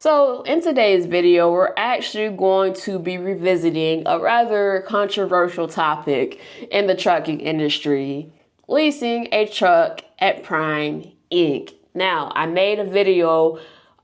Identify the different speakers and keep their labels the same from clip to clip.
Speaker 1: So in today's video, we're actually going to be revisiting a rather controversial topic in the trucking industry: leasing a truck at Prime Inc. Now, I made a video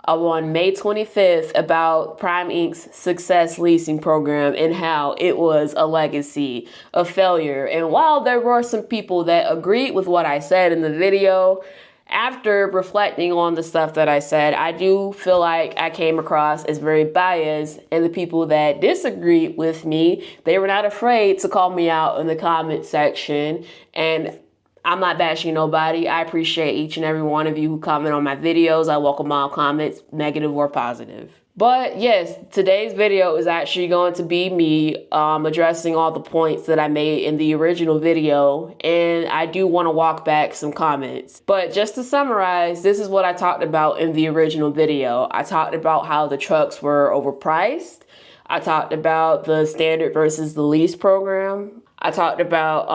Speaker 1: on May 25th about Prime Inc's Success Leasing program and how it was a legacy, a failure. And while there were some people that agreed with what I said in the video, after reflecting on the stuff that I said, I do feel like I came across as very biased, and the people that disagreed with me, they were not afraid to call me out in the comment section. And I'm not bashing nobody. I appreciate each and every one of you who comment on my videos. I welcome all comments, negative or positive. But yes, today's video is actually going to be me addressing all the points that I made in the original video, and I do want to walk back some comments. But just to summarize, this is what I talked about in the original video. I talked about how the trucks were overpriced. I talked about the standard versus the lease program. I talked about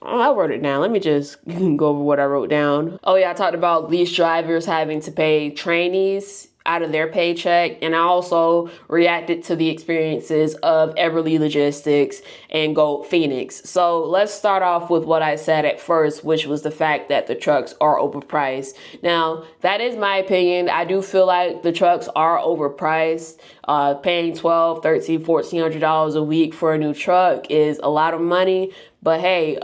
Speaker 1: I wrote it down. Let me just go over what I wrote down. Oh yeah, I talked about lease drivers having to pay trainees out of their paycheck, and I also reacted to the experiences of Everly Logistics and Gold Phoenix. So let's start off with what I said at first, which was the fact that the trucks are overpriced. Now, that is my opinion. I do feel like the trucks are overpriced. Paying $1,200, $1,300, $1,400 a week for a new truck is a lot of money. But hey,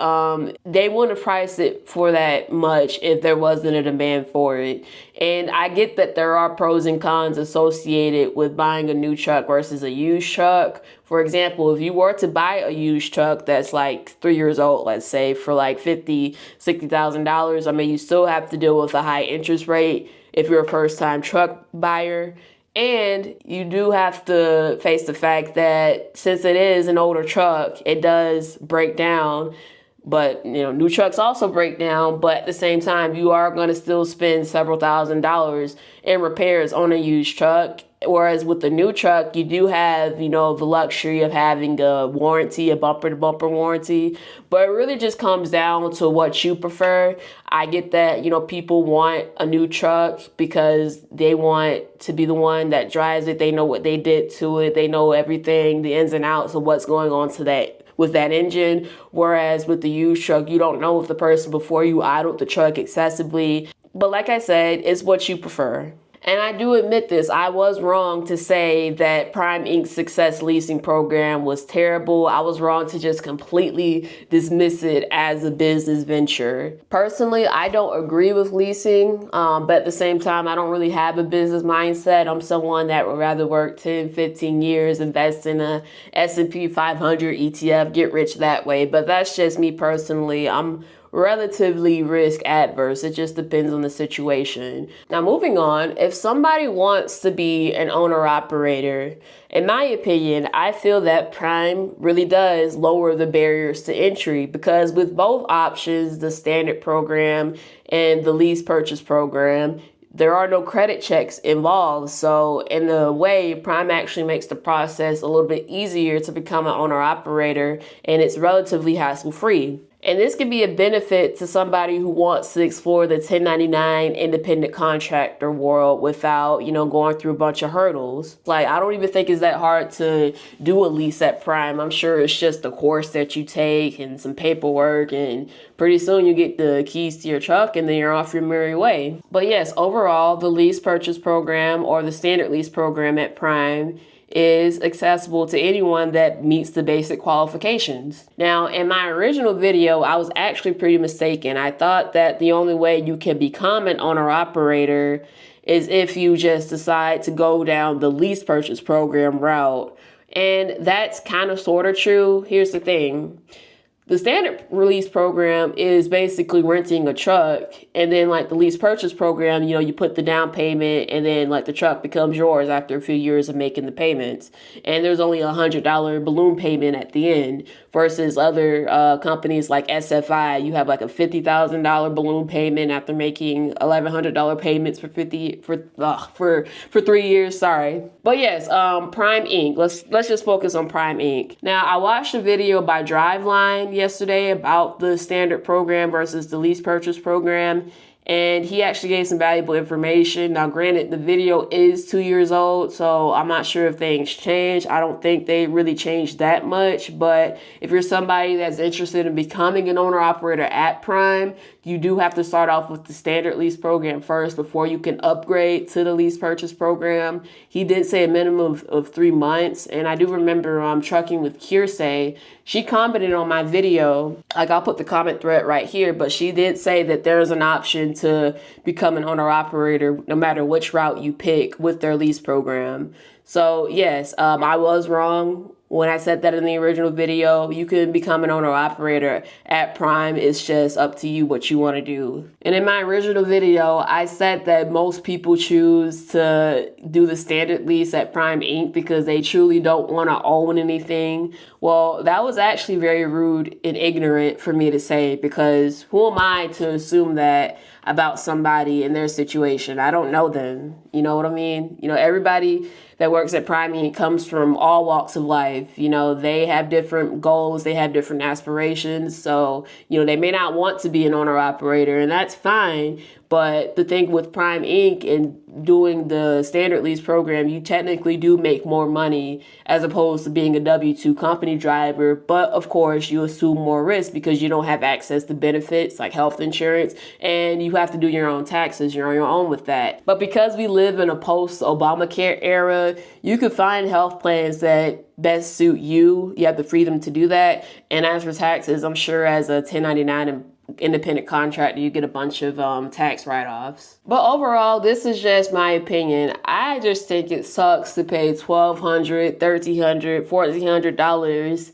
Speaker 1: they wouldn't have priced it for that much if there wasn't a demand for it. And I get that there are pros and cons associated with buying a new truck versus a used truck. For example, if you were to buy a used truck that's like 3 years old, let's say, for like $50,000, $60,000, I mean, you still have to deal with a high interest rate if you're a first-time truck buyer. And you do have to face the fact that since it is an older truck, it does break down. But, new trucks also break down. But at the same time, you are going to still spend several $1,000s in repairs on a used truck. Whereas with the new truck, you do have, the luxury of having a warranty, a bumper-to-bumper warranty. But it really just comes down to what you prefer. I get that, people want a new truck because they want to be the one that drives it. They know what they did to it. They know everything, the ins and outs of what's going on with that engine. Whereas with the used truck, you don't know if the person before you idled the truck excessively. But like I said, it's what you prefer. And I do admit this, I was wrong to say that Prime Inc's Success Leasing program was terrible. I was wrong to just completely dismiss it as a business venture. Personally, I don't agree with leasing, but at the same time, I don't really have a business mindset. I'm someone that would rather work 10, 15 years, invest in a S&P 500 ETF, get rich that way. But that's just me personally. I'm relatively risk adverse. It just depends on the situation. Now, moving on, if somebody wants to be an owner operator, in my opinion, I feel that Prime really does lower the barriers to entry, because with both options, the standard program and the lease purchase program, there are no credit checks involved. So in a way, Prime actually makes the process a little bit easier to become an owner operator, and it's relatively hassle-free. And this can be a benefit to somebody who wants to explore the 1099 independent contractor world without, going through a bunch of hurdles. Like, I don't even think it's that hard to do a lease at Prime. I'm sure it's just a course that you take and some paperwork, and pretty soon you get the keys to your truck and then you're off your merry way. But yes, overall, the lease purchase program or the standard lease program at Prime is accessible to anyone that meets the basic qualifications. Now, in my original video, I was actually pretty mistaken. I thought that the only way you can become an owner-operator is if you just decide to go down the lease purchase program route. And that's kind of sort of true. Here's the thing. The standard release program is basically renting a truck, and then like the lease purchase program, you put the down payment, and then like the truck becomes yours after a few years of making the payments. And there's only $100 balloon payment at the end, versus other companies like SFI. You have like a $50,000 balloon payment after making $1,100 payments for 3 years. Sorry, but yes, Prime Inc. Let's just focus on Prime Inc. Now, I watched a video by Driveline yesterday about the standard program versus the lease purchase program, and he actually gave some valuable information. Now, granted, the video is 2 years old, so I'm not sure if things changed. I don't think they really changed that much, but if you're somebody that's interested in becoming an owner-operator at Prime, you do have to start off with the standard lease program first before you can upgrade to the lease purchase program. He did say a minimum of 3 months, and I do remember Trucking with Kiersey, she commented on my video. Like, I'll put the comment thread right here, but she did say that there's an option to become an owner operator no matter which route you pick with their lease program. So yes, I was wrong when I said that in the original video. You can become an owner operator at Prime. It's just up to you what you want to do. And in my original video, I said that most people choose to do the standard lease at Prime Inc because they truly don't want to own anything. Well, that was actually very rude and ignorant for me to say, because who am I to assume that about somebody in their situation? I don't know them. You know what I mean? Everybody that works at Prime Inc comes from all walks of life. They have different goals, they have different aspirations. So, they may not want to be an owner operator, and that's fine. But the thing with Prime Inc and doing the standard lease program, you technically do make more money as opposed to being a W-2 company driver. But of course, you assume more risk because you don't have access to benefits like health insurance, and you have to do your own taxes. You're on your own with that. But because we live in a post-Obamacare era, you can find health plans that best suit you. You have the freedom to do that. And as for taxes, I'm sure as a 1099 and independent contractor, you get a bunch of tax write-offs. But overall, this is just my opinion. I just think it sucks to pay $1,200, $1,300, $1,400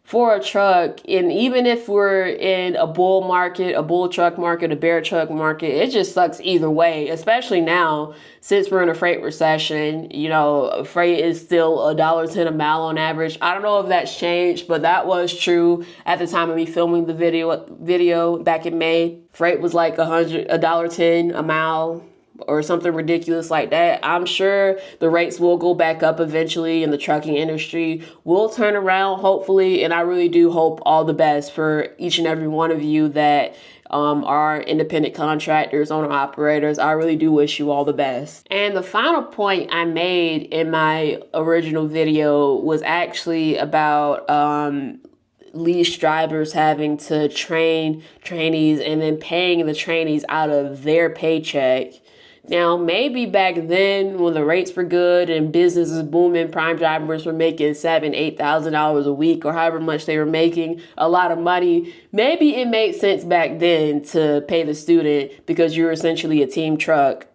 Speaker 1: for a truck. And even if we're in a bull market, a bull truck market, a bear truck market, it just sucks either way, especially now since we're in a freight recession. Freight is still $1.10 a mile on average. I don't know if that's changed, but that was true at the time of me filming the video back in May. Freight was like $1.10 a mile or something ridiculous like that. I'm sure the rates will go back up eventually, and the trucking industry will turn around, hopefully. And I really do hope all the best for each and every one of you that are independent contractors, owner operators. I really do wish you all the best. And the final point I made in my original video was actually about lease drivers having to train trainees and then paying the trainees out of their paycheck. Now, maybe back then when the rates were good and business was booming, Prime drivers were making $7,000, $8,000 a week, or however much they were making, a lot of money. Maybe it made sense back then to pay the student because you're essentially a team truck.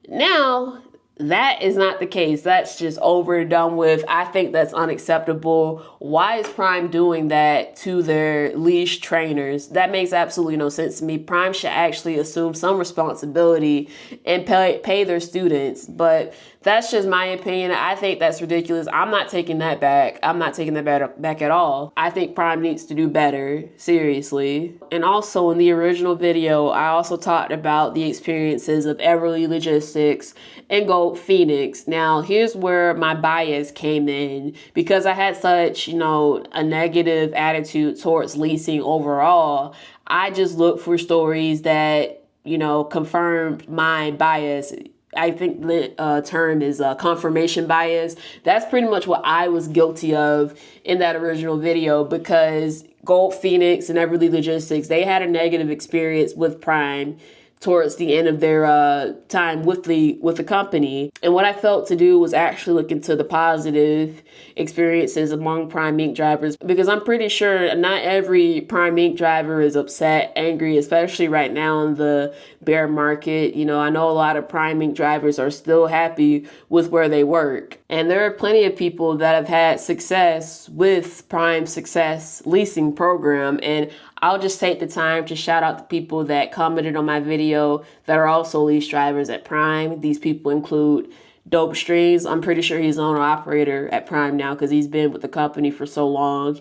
Speaker 1: Now, that is not the case. That's just over and done with. I think that's unacceptable. Why is Prime doing that to their lease trainers? That makes absolutely no sense to me. Prime should actually assume some responsibility and pay their students. But that's just my opinion. I think that's ridiculous. I'm not taking that back. I'm not taking that back at all. I think Prime needs to do better, seriously. And also in the original video, I also talked about the experiences of Everly Logistics and Gold Phoenix. Now, here's where my bias came in. Because I had such, a negative attitude towards leasing overall, I just looked for stories that, confirmed my bias. I think the term is confirmation bias. That's pretty much what I was guilty of in that original video, because Gold Phoenix and Everly Logistics, they had a negative experience with Prime towards the end of their time with the company. And what I felt to do was actually look into the positive experiences among Prime Inc drivers, because I'm pretty sure not every Prime Inc driver is upset, angry, especially right now in the bear market. I know a lot of Prime Inc drivers are still happy with where they work. And there are plenty of people that have had success with Prime Success Leasing program. And I'll just take the time to shout out the people that commented on my video that are also lease drivers at Prime. These people include Dope Streams. I'm pretty sure he's an owner operator at Prime now because he's been with the company for so long.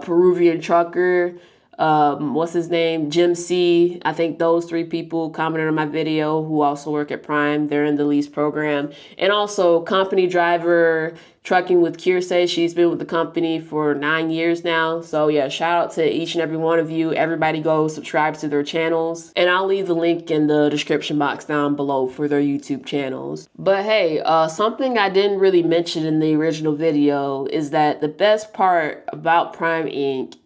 Speaker 1: Peruvian Trucker, what's his name? Jim C. I think those 3 people commented on my video who also work at Prime. They're in the Lease program. And also company driver trucking with Kiersey. She's been with the company for 9 years now. So yeah, shout out to each and every one of you. Everybody go subscribe to their channels. And I'll leave the link in the description box down below for their YouTube channels. But hey, something I didn't really mention in the original video is that the best part about Prime Inc.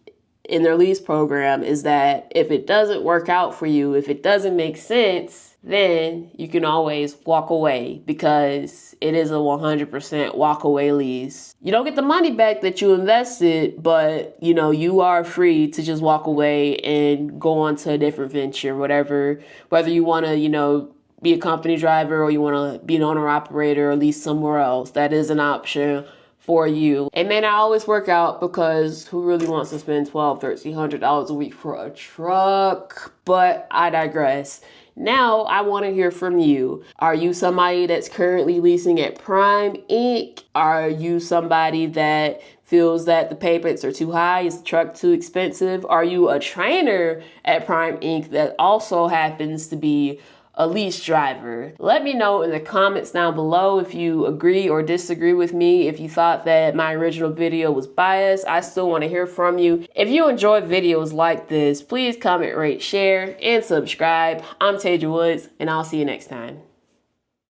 Speaker 1: in their lease program is that if it doesn't work out for you, if it doesn't make sense, then you can always walk away, because it is a 100% walk away lease. You don't get the money back that you invested, but you are free to just walk away and go on to a different venture, whatever, whether you want to, be a company driver or you want to be an owner operator or lease somewhere else. That is an option for you. It may not always work out, because who really wants to spend $1,200, $1,300 a week for a truck? But I digress. Now I want to hear from you. Are you somebody that's currently leasing at Prime Inc? Are you somebody that feels that the payments are too high? Is the truck too expensive? Are you a trainer at Prime Inc that also happens to be a lease driver? Let me know in the comments down below if you agree or disagree with me. If you thought that my original video was biased, I still want to hear from you. If you enjoy videos like this, please comment, rate, share, and subscribe. I'm Taja Woods, and I'll see you next time.